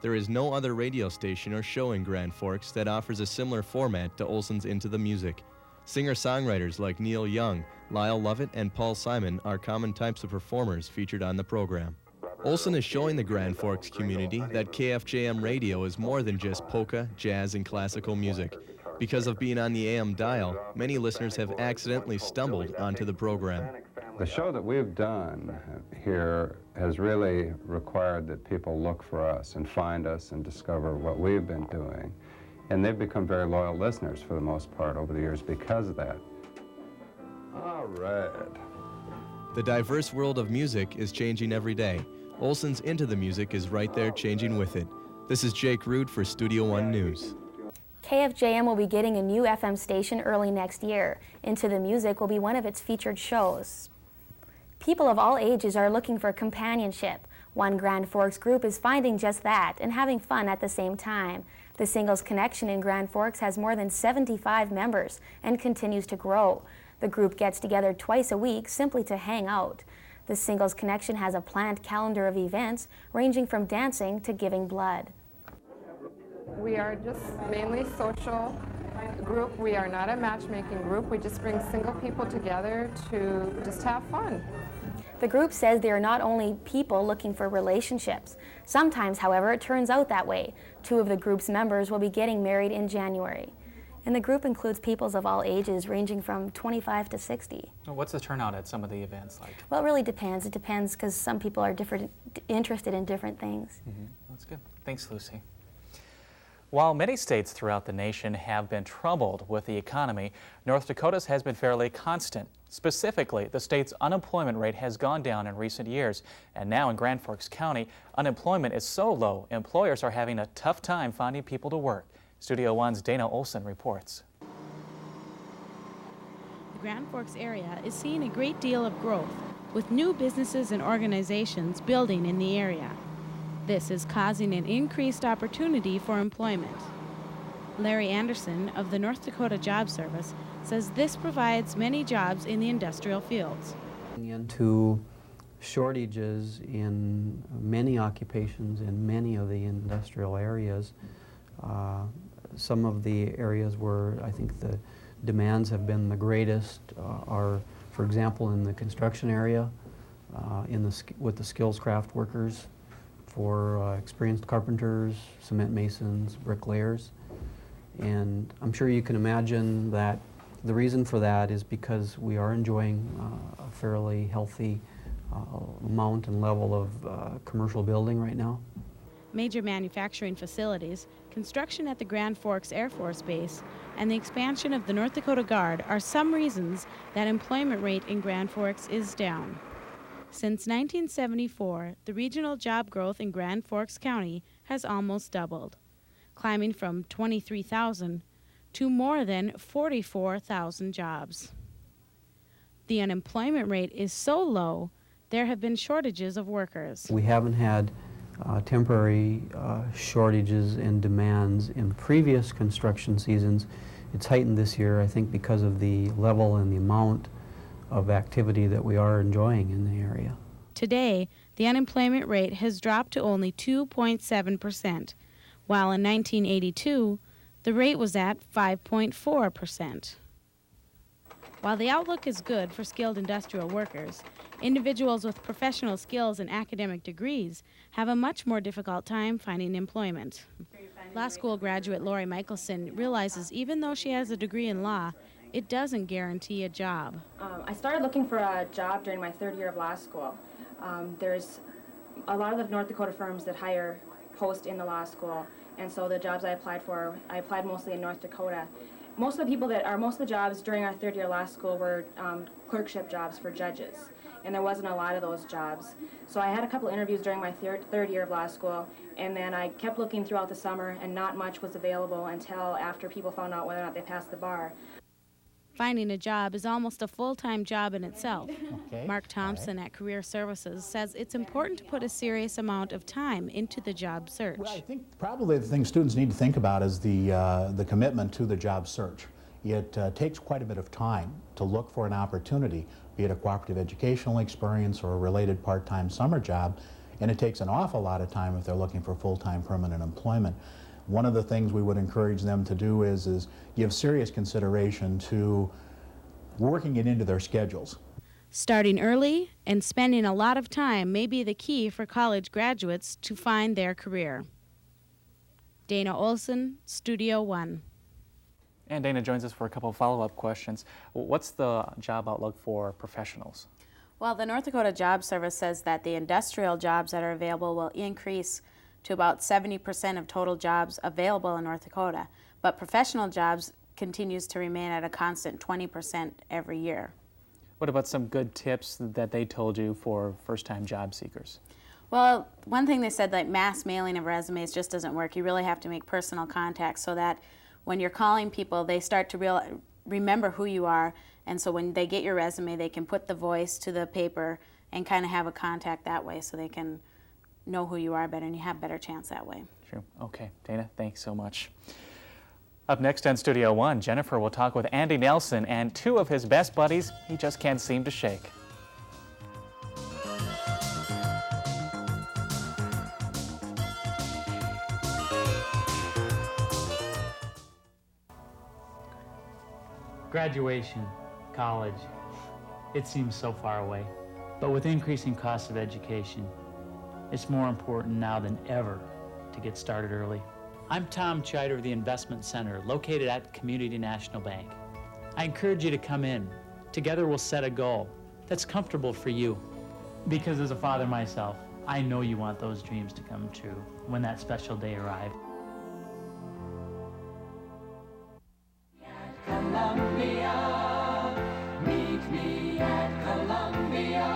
There is no other radio station or show in Grand Forks that offers a similar format to Olson's Into the Music. Singer-songwriters like Neil Young, Lyle Lovett, and Paul Simon are common types of performers featured on the program. Olson is showing the Grand Forks community that KFJM radio is more than just polka, jazz, and classical music. Because of being on the AM dial, many listeners have accidentally stumbled onto the program. The show that we've done here has really required that people look for us and find us and discover what we've been doing. And they've become very loyal listeners for the most part over the years because of that. All right. The diverse world of music is changing every day. Olson's Into the Music is right there changing with it. This is Jake Rude for Studio One News. KFJM will be getting a new FM station early next year. Into the Music will be one of its featured shows. People of all ages are looking for companionship. One Grand Forks group is finding just that and having fun at the same time. The Singles Connection in Grand Forks has more than 75 members and continues to grow. The group gets together twice a week simply to hang out. The Singles Connection has a planned calendar of events ranging from dancing to giving blood. We are just mainly social group. We are not a matchmaking group. We just bring single people together to just have fun. The group says they are not only people looking for relationships. Sometimes, however, it turns out that way. 2 of the group's members will be getting married in January. And the group includes peoples of all ages, ranging from 25 to 60. What's the turnout at some of the events like? Well, it really depends. It depends because some people are interested in different things. That's good. Thanks, Lucy. While many states throughout the nation have been troubled with the economy, North Dakota's has been fairly constant. Specifically, the state's unemployment rate has gone down in recent years, and now in Grand Forks County, unemployment is so low, employers are having a tough time finding people to work. Studio One's Dana Olson reports. The Grand Forks area is seeing a great deal of growth. with new businesses and organizations building in the area. This is causing an increased opportunity for employment. Larry Anderson of the North Dakota Job Service says this provides many jobs in the industrial fields. Into shortages in many occupations in many of the industrial areas. Some of the areas where I think the demands have been the greatest are, for example, in the construction area, with the skills craft workers, for experienced carpenters, cement masons, bricklayers. And I'm sure you can imagine that the reason for that is because we are enjoying a fairly healthy amount and level of commercial building right now. Major manufacturing facilities, construction at the Grand Forks Air Force Base, and the expansion of the North Dakota Guard are some reasons that employment rate in Grand Forks is down. Since 1974, the regional job growth in Grand Forks County has almost doubled, climbing from 23,000 to more than 44,000 jobs. The unemployment rate is so low, there have been shortages of workers. We haven't had temporary shortages and demands in previous construction seasons. It's heightened this year, I think, because of the level and the amount of activity that we are enjoying in the area. Today, the unemployment rate has dropped to only 2.7%, while in 1982, the rate was at 5.4%. While the outlook is good for skilled industrial workers, individuals with professional skills and academic degrees have a much more difficult time finding employment. Law school graduate Lori Michelson realizes even though she has a degree in law, it doesn't guarantee a job. I started looking for a job during my third year of law school. There's a lot of the North Dakota firms that hire post in the law school, and so the jobs I applied mostly in North Dakota. Most of the jobs during our third year law school were clerkship jobs for judges, and there wasn't a lot of those jobs. So I had a couple interviews during my third year of law school, and then I kept looking throughout the summer, and not much was available until after people found out whether or not they passed the bar. Finding a job is almost a full-time job in itself. Okay. Mark Thompson at Career Services says it's important to put a serious amount of time into the job search. Well, I think probably the thing students need to think about is the commitment to the job search. It takes quite a bit of time to look for an opportunity, be it a cooperative educational experience or a related part-time summer job, and it takes an awful lot of time if they're looking for full-time permanent employment. One of the things we would encourage them to do is give serious consideration to working it into their schedules. Starting early and spending a lot of time may be the key for college graduates to find their career. Dana Olson, Studio One. And Dana joins us for a couple of follow-up questions. What's the job outlook for professionals? Well, the North Dakota Job Service says that the industrial jobs that are available will increase to about 70% of total jobs available in North Dakota, but professional jobs continues to remain at a constant 20% every year. What about some good tips that they told you for first-time job seekers? Well, one thing they said, like mass mailing of resumes just doesn't work. You really have to make personal contact so that when you're calling people, they start to remember who you are, and so when they get your resume, they can put the voice to the paper and kind of have a contact that way so they can know who you are better and you have better chance that way. True. Okay, Dana, thanks so much. Up next on Studio One, Jennifer will talk with Andy Nelson and two of his best buddies he just can't seem to shake. Graduation, college, it seems so far away. But with increasing costs of education, it's more important now than ever to get started early. I'm Tom Chider of the Investment Center, located at Community National Bank. I encourage you to come in. Together we'll set a goal that's comfortable for you. Because as a father myself, I know you want those dreams to come true when that special day arrives. Columbia, meet me at Columbia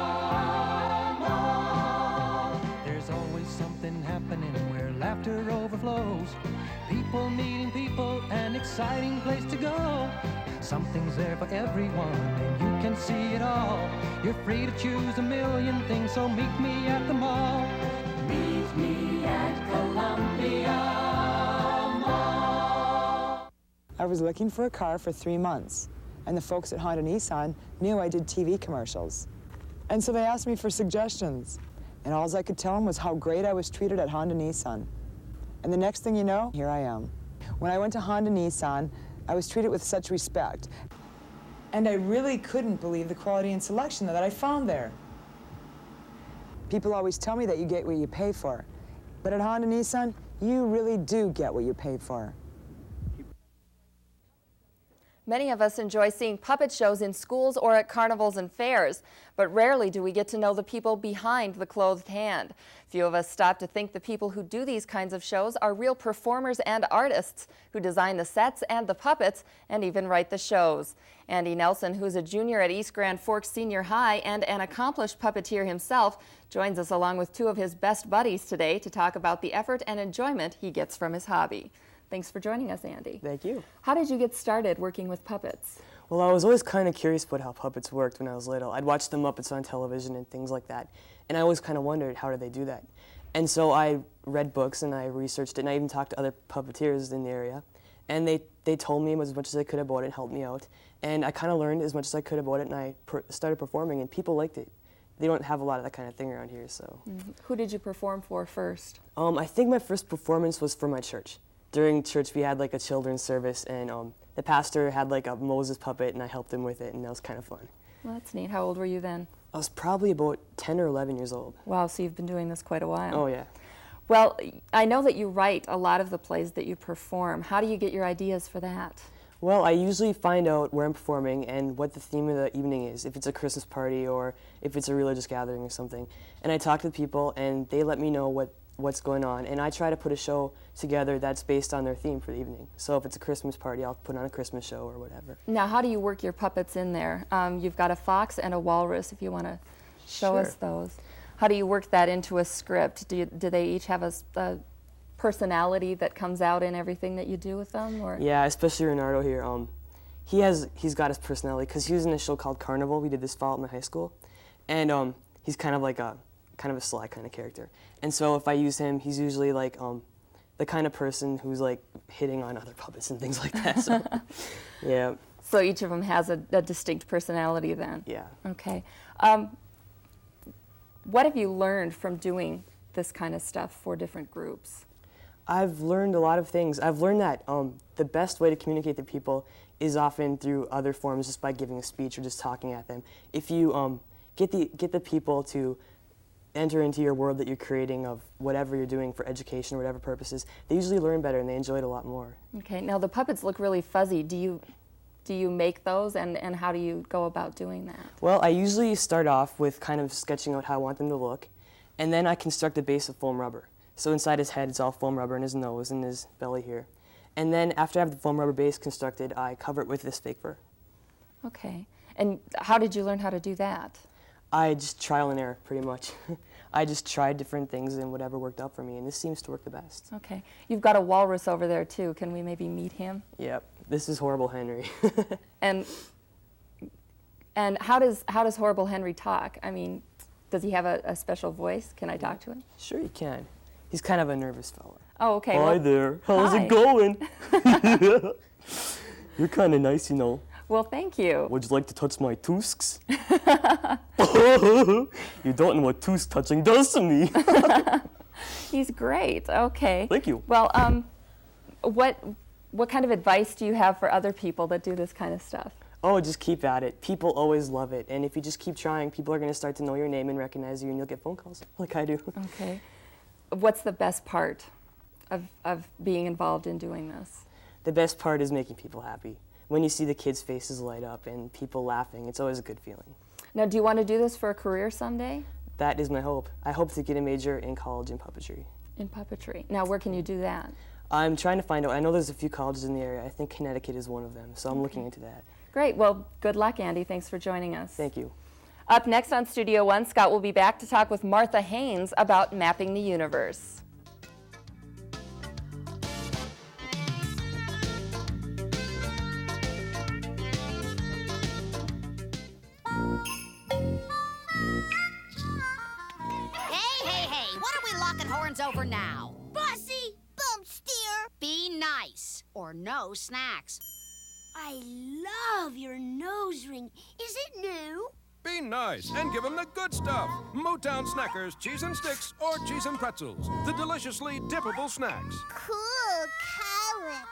Mall. There's always something happening where laughter overflows. People meeting people, an exciting place to go. Something's there for everyone, and you can see it all. You're free to choose a million things, so meet me at the mall. Meet me at Columbia Mall. I was looking for a car for 3 months, and the folks at Honda Nissan knew I did TV commercials. And so they asked me for suggestions, and all I could tell them was how great I was treated at Honda Nissan. And the next thing you know, here I am. When I went to Honda Nissan, I was treated with such respect. And I really couldn't believe the quality and selection that I found there. People always tell me that you get what you pay for. But at Honda Nissan, you really do get what you pay for. Many of us enjoy seeing puppet shows in schools or at carnivals and fairs, but rarely do we get to know the people behind the clothed hand. Few of us stop to think the people who do these kinds of shows are real performers and artists who design the sets and the puppets and even write the shows. Andy Nelson, who's a junior at East Grand Forks Senior High and an accomplished puppeteer himself, joins us along with two of his best buddies today to talk about the effort and enjoyment he gets from his hobby. Thanks for joining us, Andy. Thank you. How did you get started working with puppets? Well, I was always kind of curious about how puppets worked when I was little. I'd watch the Muppets on television and things like that, and I always kind of wondered, how do they do that? And so I read books and I researched it, and I even talked to other puppeteers in the area, and they told me as much as I could about it and helped me out. And I kind of learned as much as I could about it, and I started performing, and people liked it. They don't have a lot of that kind of thing around here, so. Mm-hmm. Who did you perform for first? I think my first performance was for my church. During church, we had like a children's service, and the pastor had like a Moses puppet, and I helped him with it, and that was kind of fun. Well, that's neat. How old were you then? I was probably about 10 or 11 years old. Wow, so you've been doing this quite a while. Oh, yeah. Well, I know that you write a lot of the plays that you perform. How do you get your ideas for that? Well, I usually find out where I'm performing and what the theme of the evening is, if it's a Christmas party or if it's a religious gathering or something. And I talk to the people, and they let me know what's going on, and I try to put a show together that's based on their theme for the evening. So if it's a Christmas party, I'll put on a Christmas show or whatever. Now, how do you work your puppets in there? You've got a fox and a walrus, if you want to show us those. How do you work that into a script? Do they each have a personality that comes out in everything that you do with them? Or? Yeah, especially Renardo here. He's got his personality, because he was in a show called Carnival. We did this fall at my high school, and he's kind of like a sly kind of character. And so if I use him, he's usually like the kind of person who's like hitting on other puppets and things like that. So, yeah. So each of them has a distinct personality then? Yeah. Okay. What have you learned from doing this kind of stuff for different groups? I've learned a lot of things. I've learned that the best way to communicate to people is often through other forms, just by giving a speech or just talking at them. If you get the people to enter into your world that you're creating of whatever you're doing for education or whatever purposes, they usually learn better and they enjoy it a lot more. Okay, now the puppets look really fuzzy. Do you make those, and how do you go about doing that? Well, I usually start off with kind of sketching out how I want them to look, and then I construct a base of foam rubber. So inside his head it's all foam rubber, and his nose and his belly here. And then after I have the foam rubber base constructed, I cover it with this fake fur. Okay, and how did you learn how to do that? I just trial and error, pretty much. I just tried different things and whatever worked out for me, and this seems to work the best. Okay. You've got a walrus over there, too. Can we maybe meet him? Yep. This is Horrible Henry. And how does Horrible Henry talk? I mean, does he have a special voice? Can I talk to him? Sure you can. He's kind of a nervous fella. Oh, okay. Hi there. How's it going? You're kind of nice, you know. Well, thank you. Would you like to touch my tusks? You don't know what tusk touching does to me. He's great. Okay. Thank you. Well, what kind of advice do you have for other people that do this kind of stuff? Oh, just keep at it. People always love it. And if you just keep trying, people are going to start to know your name and recognize you, and you'll get phone calls like I do. Okay. What's the best part of being involved in doing this? The best part is making people happy. When you see the kids' faces light up and people laughing, it's always a good feeling. Now, do you want to do this for a career someday? That is my hope. I hope to get a major in college in puppetry. In puppetry. Now, where can you do that? I'm trying to find out. I know there's a few colleges in the area. I think Connecticut is one of them, so I'm looking into that. Great. Well, good luck, Andy. Thanks for joining us. Thank you. Up next on Studio One, Scott will be back to talk with Martha Haynes about mapping the universe. Popcorn's over now. Bossy, bump steer. Be nice, or no snacks. I love your nose ring. Is it new? Be nice and give them the good stuff. Motown Snackers, cheese and sticks, or cheese and pretzels. The deliciously dippable snacks. Cool colic.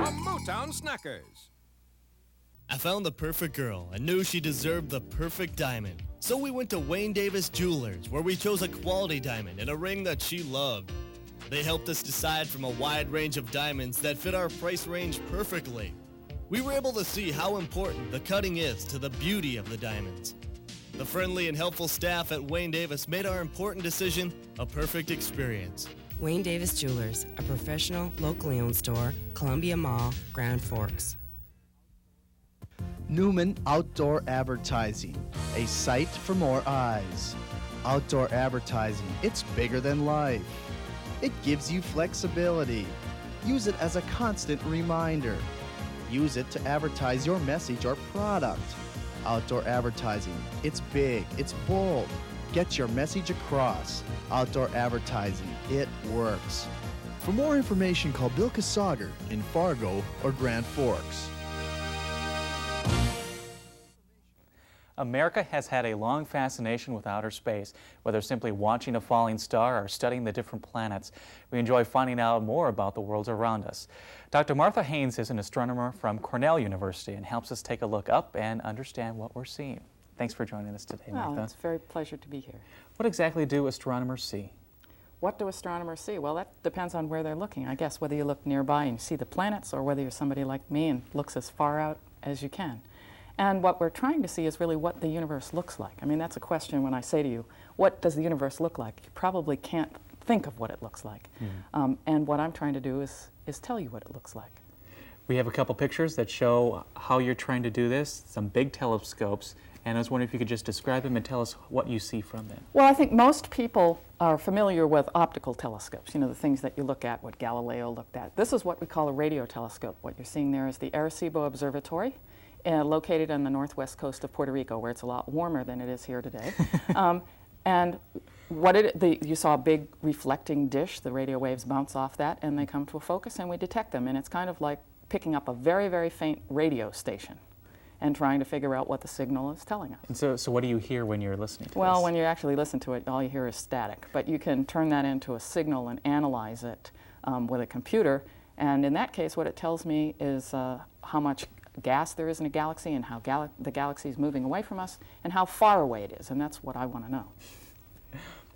From Motown Snackers. I found the perfect girl and knew she deserved the perfect diamond. So we went to Wayne Davis Jewelers, where we chose a quality diamond and a ring that she loved. They helped us decide from a wide range of diamonds that fit our price range perfectly. We were able to see how important the cutting is to the beauty of the diamonds. The friendly and helpful staff at Wayne Davis made our important decision a perfect experience. Wayne Davis Jewelers, a professional, locally owned store, Columbia Mall, Grand Forks. Newman Outdoor Advertising, a sight for more eyes. Outdoor advertising, it's bigger than life. It gives you flexibility. Use it as a constant reminder. Use it to advertise your message or product. Outdoor advertising, it's big, it's bold. Get your message across. Outdoor advertising, it works. For more information, call Bill Kasager in Fargo or Grand Forks. America has had a long fascination with outer space, whether simply watching a falling star or studying the different planets. We enjoy finding out more about the worlds around us. Dr. Martha Haynes is an astronomer from Cornell University and helps us take a look up and understand what we're seeing. Thanks for joining us today, Martha. It's a very pleasure to be here. What exactly do astronomers see? What do astronomers see? Well, that depends on where they're looking. I guess whether you look nearby and you see the planets, or whether you're somebody like me and looks as far out as you can. And what we're trying to see is really what the universe looks like. I mean, that's a question when I say to you, what does the universe look like? You probably can't think of what it looks like. And what I'm trying to do is tell you what it looks like. We have a couple pictures that show how you're trying to do this, some big telescopes, and I was wondering if you could just describe them and tell us what you see from them. Well, I think most people are familiar with optical telescopes, you know, the things that you look at, what Galileo looked at. This is what we call a radio telescope. What you're seeing there is the Arecibo Observatory, located on the northwest coast of Puerto Rico, where it's a lot warmer than it is here today. And you saw a big reflecting dish. The radio waves bounce off that, and they come to a focus, and we detect them. And it's kind of like picking up a very, very faint radio station and trying to figure out what the signal is telling us. And so what do you hear when you're listening to this? Well, when you actually listen to it, all you hear is static. But you can turn that into a signal and analyze it with a computer. And in that case, what it tells me is how much gas there is in a galaxy, and how the galaxy is moving away from us, and how far away it is, and that's what I want to know.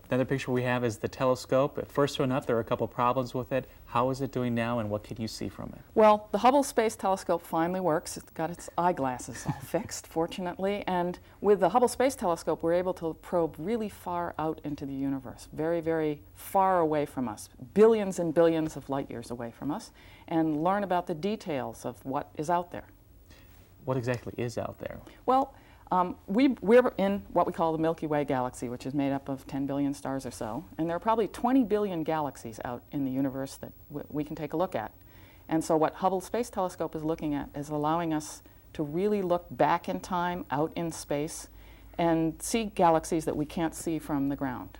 Another picture we have is the telescope. First one up, there are a couple problems with it. How is it doing now, and what can you see from it? Well, the Hubble Space Telescope finally works. It's got its eyeglasses all fixed, fortunately, and with the Hubble Space Telescope, we're able to probe really far out into the universe, very, very far away from us, billions and billions of light years away from us, and learn about the details of what is out there. What exactly is out there? Well, we're in what we call the Milky Way galaxy, which is made up of 10 billion stars or so. And there are probably 20 billion galaxies out in the universe that we can take a look at. And so what Hubble Space Telescope is looking at is allowing us to really look back in time, out in space, and see galaxies that we can't see from the ground.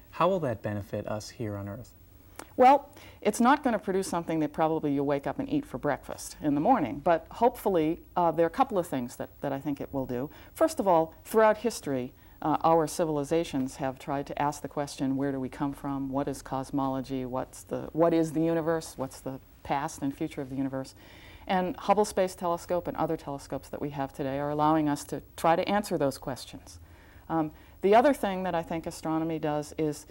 How will that benefit us here on Earth? Well, it's not going to produce something that probably you'll wake up and eat for breakfast in the morning, but hopefully there are a couple of things that I think it will do. First of all, throughout history, our civilizations have tried to ask the question, where do we come from? What is cosmology? What is the universe? What's the past and future of the universe? And Hubble Space Telescope and other telescopes that we have today are allowing us to try to answer those questions. The other thing that I think astronomy does is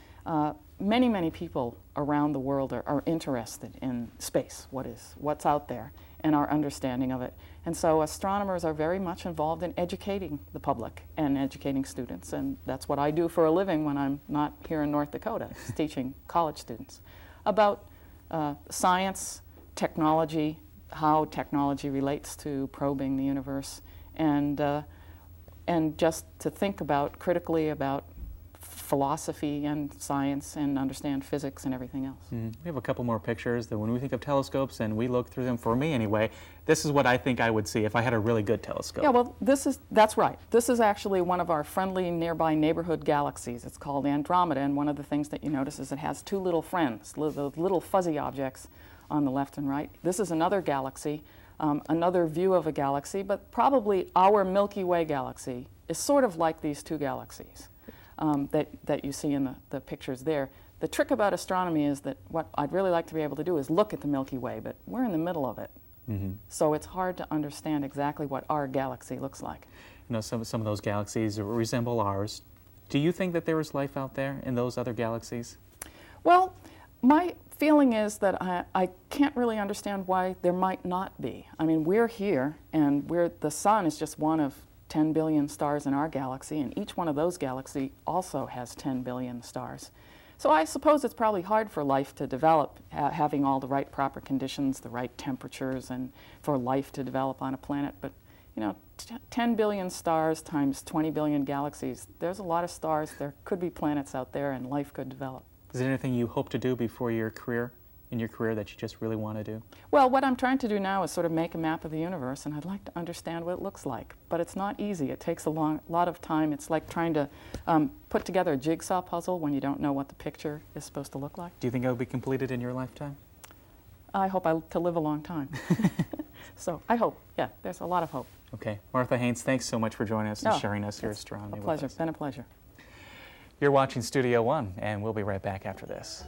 many, many people around the world are interested in space, what's out there, and our understanding of it. And so astronomers are very much involved in educating the public and educating students, and that's what I do for a living when I'm not here in North Dakota, teaching college students about science, technology, how technology relates to probing the universe, and just to think about critically about philosophy and science and understand physics and everything else. We have a couple more pictures that when we think of telescopes and we look through them, for me anyway, this is what I think I would see if I had a really good telescope. Yeah, well, that's right. This is actually one of our friendly nearby neighborhood galaxies. It's called Andromeda, and one of the things that you notice is it has two little friends, the little fuzzy objects on the left and right. This is another galaxy, another view of a galaxy, but probably our Milky Way galaxy is sort of like these two galaxies that you see in the pictures there. The trick about astronomy is that what I'd really like to be able to do is look at the Milky Way, but we're in the middle of it. So it's hard to understand exactly what our galaxy looks like. You know, some of those galaxies resemble ours. Do you think that there is life out there in those other galaxies? Well, my feeling is that I can't really understand why there might not be. I mean, we're here, and the sun is just one of 10 billion stars in our galaxy, and each one of those galaxies also has 10 billion stars. So I suppose it's probably hard for life to develop, having all the right proper conditions, the right temperatures, and for life to develop on a planet. But, you know, 10 billion stars times 20 billion galaxies, there's a lot of stars. There could be planets out there, and life could develop. Is there anything you hope to do before your career, in your career, that you just really want to do? Well, what I'm trying to do now is sort of make a map of the universe, and I'd like to understand what it looks like. But it's not easy. It takes a lot of time. It's like trying to put together a jigsaw puzzle when you don't know what the picture is supposed to look like. Do you think it will be completed in your lifetime? I hope to live a long time. So I hope, yeah, there's a lot of hope. Okay. Martha Haynes, thanks so much for joining us and sharing your astronomy with us. It's been a pleasure. You're watching Studio One, and we'll be right back after this.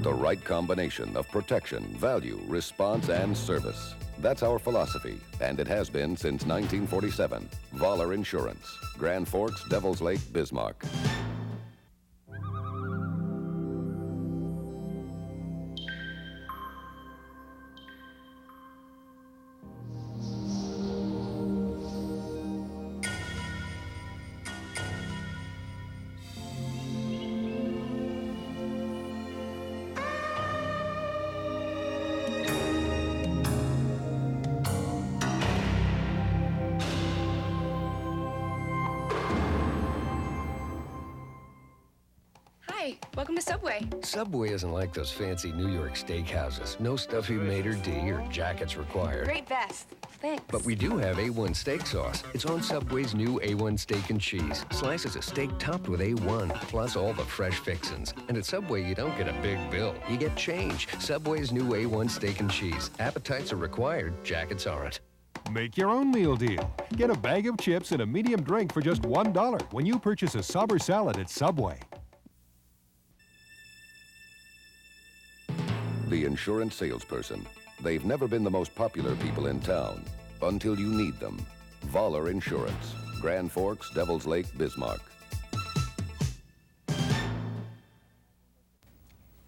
The right combination of protection, value, response, and service. That's our philosophy, and it has been since 1947. Voller Insurance, Grand Forks, Devil's Lake, Bismarck. Hi, welcome to Subway. Subway isn't like those fancy New York steakhouses. No stuffy maitre d' or jackets required. Great vest. Thanks. But we do have A1 steak sauce. It's on Subway's new A1 steak and cheese. Slices of steak topped with A1, plus all the fresh fixins'. And at Subway, you don't get a big bill. You get change. Subway's new A1 steak and cheese. Appetites are required. Jackets aren't. Make your own meal deal. Get a bag of chips and a medium drink for just $1 when you purchase a sub or salad at Subway. The insurance salesperson. They've never been the most popular people in town until you need them. Voller Insurance, Grand Forks, Devil's Lake, Bismarck.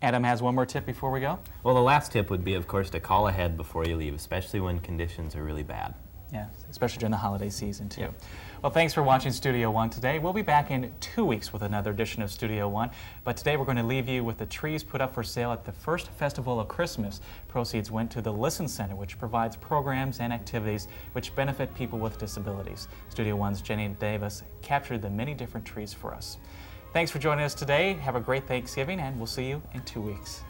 Adam has one more tip before we go. Well, the last tip would be, of course, to call ahead before you leave, especially when conditions are really bad. Yeah, especially during the holiday season, too. Yep. Well, thanks for watching Studio One today. We'll be back in 2 weeks with another edition of Studio One. But today we're going to leave you with the trees put up for sale at the first festival of Christmas. Proceeds went to the Listen Center, which provides programs and activities which benefit people with disabilities. Studio One's Jenny Davis captured the many different trees for us. Thanks for joining us today. Have a great Thanksgiving, and we'll see you in 2 weeks.